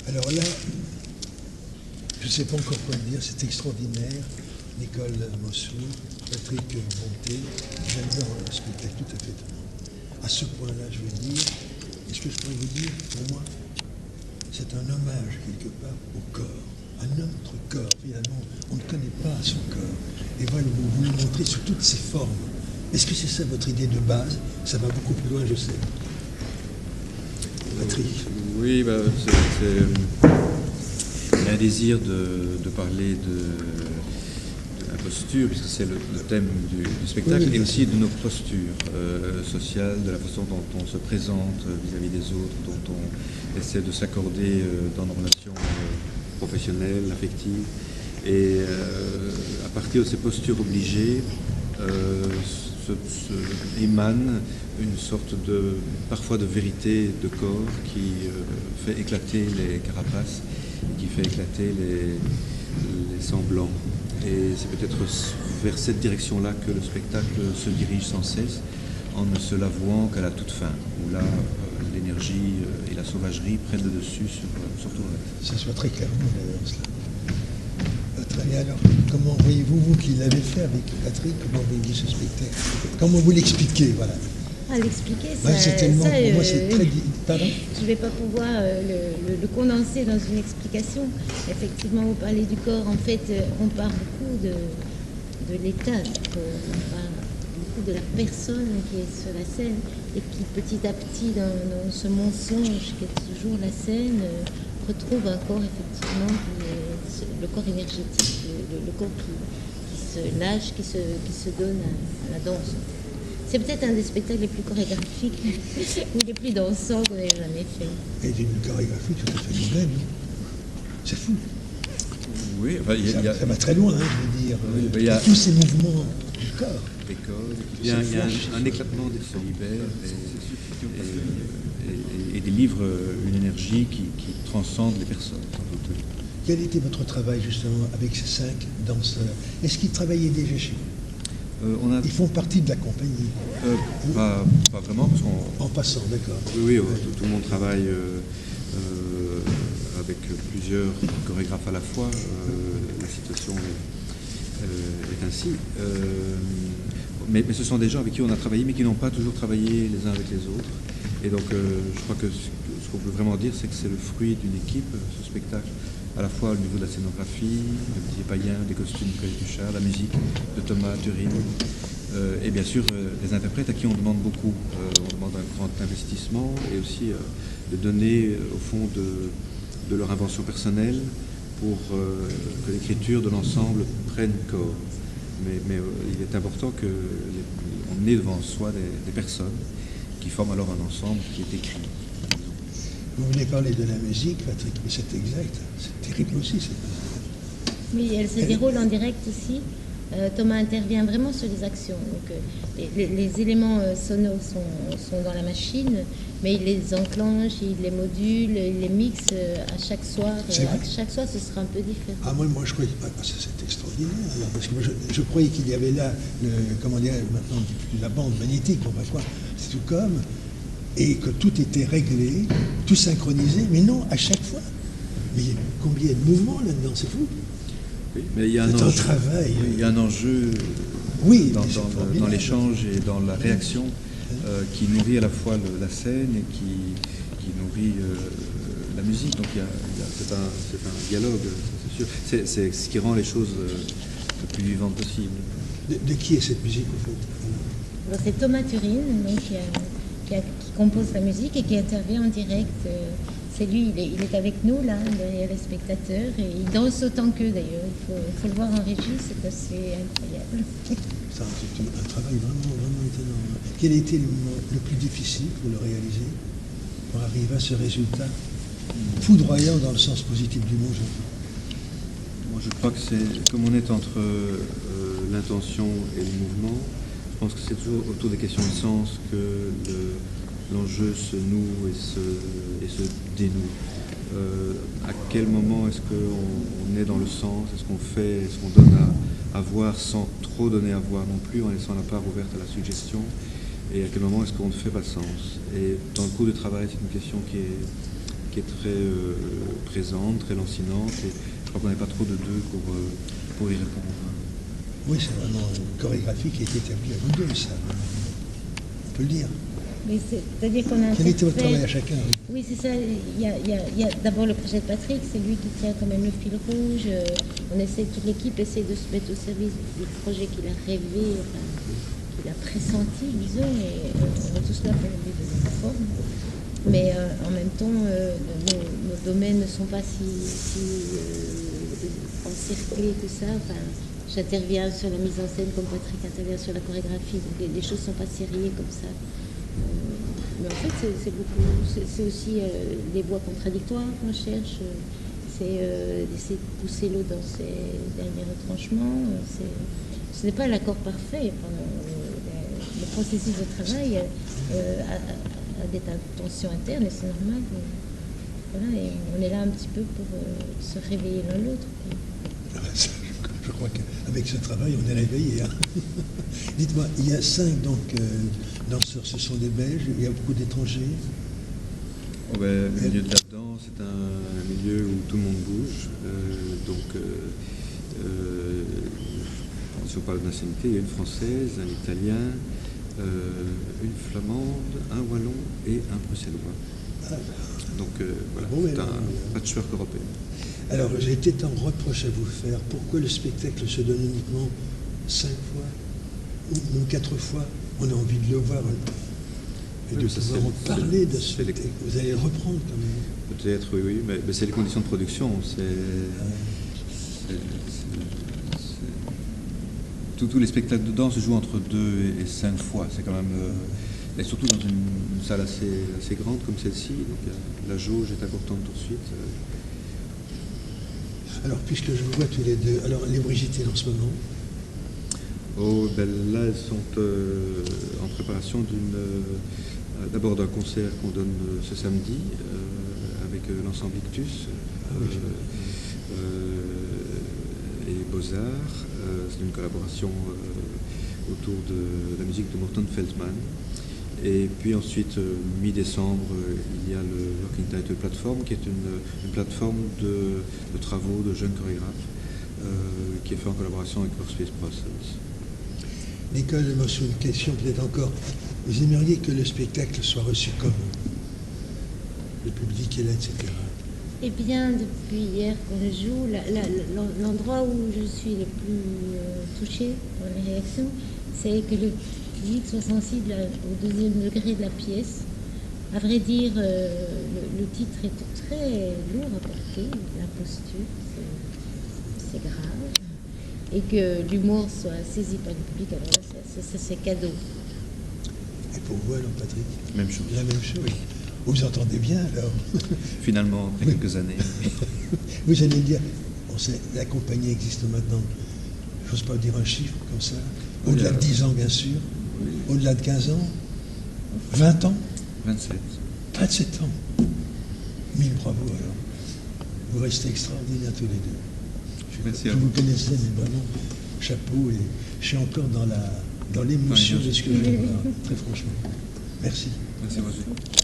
Alors là, je ne sais pas encore quoi dire, c'est extraordinaire. Nicole Mossou, Patrick Bonté, j'adore le spectacle tout à fait étonnant. À ce point-là, je veux dire, et ce que je pourrais vous dire, pour moi, c'est un hommage quelque part au corps, à notre corps. Finalement, on ne connaît pas son corps. Et voilà, vous nous montrez sous toutes ses formes. Est-ce que c'est ça votre idée de base? Ça va beaucoup plus loin, je sais. Patrick. Oui, c'est un désir de parler de la posture, puisque c'est le thème du spectacle, oui, et aussi de nos postures sociales, de la façon dont on se présente vis-à-vis des autres, dont on essaie de s'accorder dans nos relations professionnelles, affectives. Et à partir de ces postures obligées, émane une sorte parfois de vérité de corps qui fait éclater les carapaces, qui fait éclater les semblants. Et c'est peut-être vers cette direction-là que le spectacle se dirige sans cesse, en ne se l'avouant qu'à la toute fin, où là, l'énergie et la sauvagerie prennent le dessus sur tout le reste. Ça se voit très clairement d'ailleurs, cela. Très bien, alors, comment voyez-vous, vous qui l'avez fait avec Patrick, comment voyez-vous ce spectacle? Comment vous l'expliquez, voilà? À l'expliquer, c'est tellement, pour moi, c'est très... Pardon? Je ne vais pas pouvoir le condenser dans une explication. Effectivement, vous parlez du corps. En fait, on parle beaucoup de l'état du corps. On parle beaucoup de la personne qui est sur la scène et qui, petit à petit, dans ce mensonge qui est toujours la scène, retrouve un corps, effectivement, le corps énergétique, le corps qui se lâche, qui se donne à la danse. C'est peut-être un des spectacles les plus chorégraphiques ou les plus dansants qu'on ait jamais fait. Et d'une chorégraphie tout à fait nouvelle. C'est fou. Oui, enfin, ça va très loin, hein, je veux dire. Oui, tous ces mouvements du corps. Des corps. Il y a un éclatement des sons et délivre une énergie qui transcende les personnes, sans doute. Quel était votre travail justement avec ces 5 danseurs? Est-ce qu'ils travaillaient déjà chez vous? Ils font partie de la compagnie? Pas vraiment, parce qu'on... En passant, d'accord. Oui, tout le monde travaille avec plusieurs chorégraphes à la fois. La situation est ainsi. Mais ce sont des gens avec qui on a travaillé, mais qui n'ont pas toujours travaillé les uns avec les autres. Et donc, je crois que ce qu'on peut vraiment dire, c'est que c'est le fruit d'une équipe, ce spectacle, à la fois au niveau de la scénographie, de Didier Payen, des costumes de Colette Huchard, la musique de Thomas Turin, et bien sûr des interprètes à qui on demande beaucoup. On demande un grand investissement et aussi de donner, au fond, de leur invention personnelle pour que l'écriture de l'ensemble prenne corps. Mais il est important qu'on ait devant soi des personnes qui forment alors un ensemble qui est écrit. Vous venez parler de la musique, Patrick, mais c'est exact. C'est terrible aussi, cette musique. Oui, elle se déroule en direct aussi. Thomas intervient vraiment sur les actions. Donc, les éléments sonores sont dans la machine, mais il les enclenche, il les module, il les mixe à chaque soir. À chaque soir, ce sera un peu différent. Ah, moi je croyais pas. C'est extraordinaire. Alors, parce que moi, je croyais qu'il y avait là, comment dire, maintenant on dit plus la bande magnétique, bon, bah, quoi, c'est tout comme, et que tout était réglé, tout synchronisé, mais non, à chaque fois. Mais combien de mouvements là-dedans, c'est fou. Oui, mais il y a un travail. Il y a un enjeu dans l'échange et dans la réaction qui nourrit à la fois la scène et qui nourrit la musique. Donc c'est un dialogue, c'est sûr. C'est ce qui rend les choses le plus vivantes possible. De qui est cette musique au fait? C'est Thomas Turin donc, qui compose la musique et qui intervient en direct. C'est lui, il est avec nous là, derrière les spectateurs, et il danse autant qu'eux d'ailleurs. Il faut le voir en régie, c'est assez incroyable. Ça, c'est un travail vraiment, vraiment étonnant. Quel a été le moment le plus difficile pour le réaliser, pour arriver à ce résultat foudroyant dans le sens positif du mot, j'entends? Moi, je crois que c'est, comme on est entre l'intention et le mouvement, je pense que c'est toujours autour des questions de sens que l'enjeu se noue et se dénoue. À quel moment est-ce qu'on est dans le sens? Est-ce qu'on fait, est-ce qu'on donne à voir sans trop donner à voir non plus, en laissant la part ouverte à la suggestion? Et à quel moment est-ce qu'on ne fait pas sens? Et dans le cours de travail, c'est une question qui est qui est très présente, très lancinante, et je crois qu'on n'a pas trop de deux pour y répondre. Oui, c'est vraiment une chorégraphie qui est établie à vous deux, ça. On peut le dire. Mais c'est-à-dire qu'on a Quel était votre fait- travail à chacun? Oui, c'est ça. Il y a d'abord le projet de Patrick, c'est lui qui tient quand même le fil rouge. On essaie, toute l'équipe essaie de se mettre au service du projet qu'il a rêvé, enfin, qu'il a pressenti, disons, et on est tous là pour lui donner la forme. Mais en même temps, nos domaines ne sont pas si encerclés que ça. Enfin, j'interviens sur la mise en scène comme Patrick intervient sur la chorégraphie, donc les choses ne sont pas serrées comme ça. Mais en fait, c'est aussi des voies contradictoires qu'on cherche. C'est d'essayer de pousser l'eau dans ses derniers retranchements. Ce n'est pas l'accord parfait. Le processus de travail a des tensions internes et c'est normal. Voilà, et on est là un petit peu pour se réveiller l'un l'autre. Je crois qu'avec ce travail, on est réveillé. Hein. Dites-moi, il y a 5 donc, danseurs, ce sont des Belges, il y a beaucoup d'étrangers. Oh ben, le milieu de la danse, c'est un milieu où tout le monde bouge. Si on parle de nationalité, il y a une française, un italien, une flamande, un wallon et un bruxellois. Ah. Donc voilà, Bon, c'est un patchwork européen. Alors, j'ai peut-être un reproche à vous faire. Pourquoi le spectacle se donne uniquement 5 fois ou 4 fois? On a envie de le voir et Oui, de ça, pouvoir en c'est- parler de ce c'est les- spectacle. Vous allez le reprendre quand même. Peut-être, oui, mais c'est les conditions de production. Tous les spectacles de danse se jouent entre 2 et 5 fois. C'est quand même, et surtout dans une salle assez grande comme celle-ci. Donc la jauge est importante tout de suite. Alors, puisque je vous vois tous les deux, alors les Brigitines en ce moment, Oh, ben là, elles sont en préparation d'abord d'un concert qu'on donne ce samedi avec l'ensemble Ictus et Beaux-Arts. C'est une collaboration autour de la musique de Morton Feldman. Et puis ensuite, mi-décembre, il y a le Working Title Platform, qui est une plateforme de travaux de jeunes chorégraphes qui est fait en collaboration avec Workspace Brussels. Nicole Mossou, une question peut-être encore. Vous aimeriez que le spectacle soit reçu comment? Le public est là, etc. Eh bien, depuis hier qu'on le joue, l'endroit où je suis le plus touchée dans les réactions, c'est que le public soit sensible au deuxième degré de la pièce. À vrai dire, le titre est très lourd à porter, l'imposture, c'est grave. Et que l'humour soit saisi par le public, alors là, c'est cadeau. Et pour vous alors, Patrick? Même chose. La même chose. Vous entendez bien alors? Finalement, après Oui. quelques années. Vous allez me dire, on sait, la compagnie existe maintenant, j'ose pas dire un chiffre comme ça, au-delà de 10 ans bien sûr, Oui. au-delà de 15 ans, 20 ans, 27. 27 ans. 1000 bravo alors. Vous restez extraordinaires tous les deux. Merci à Je vous. vous connaissais, mais vraiment, chapeau, et je suis encore dans l'émotion Ouais, de ce que je vois, très franchement. Merci. Merci, Roger.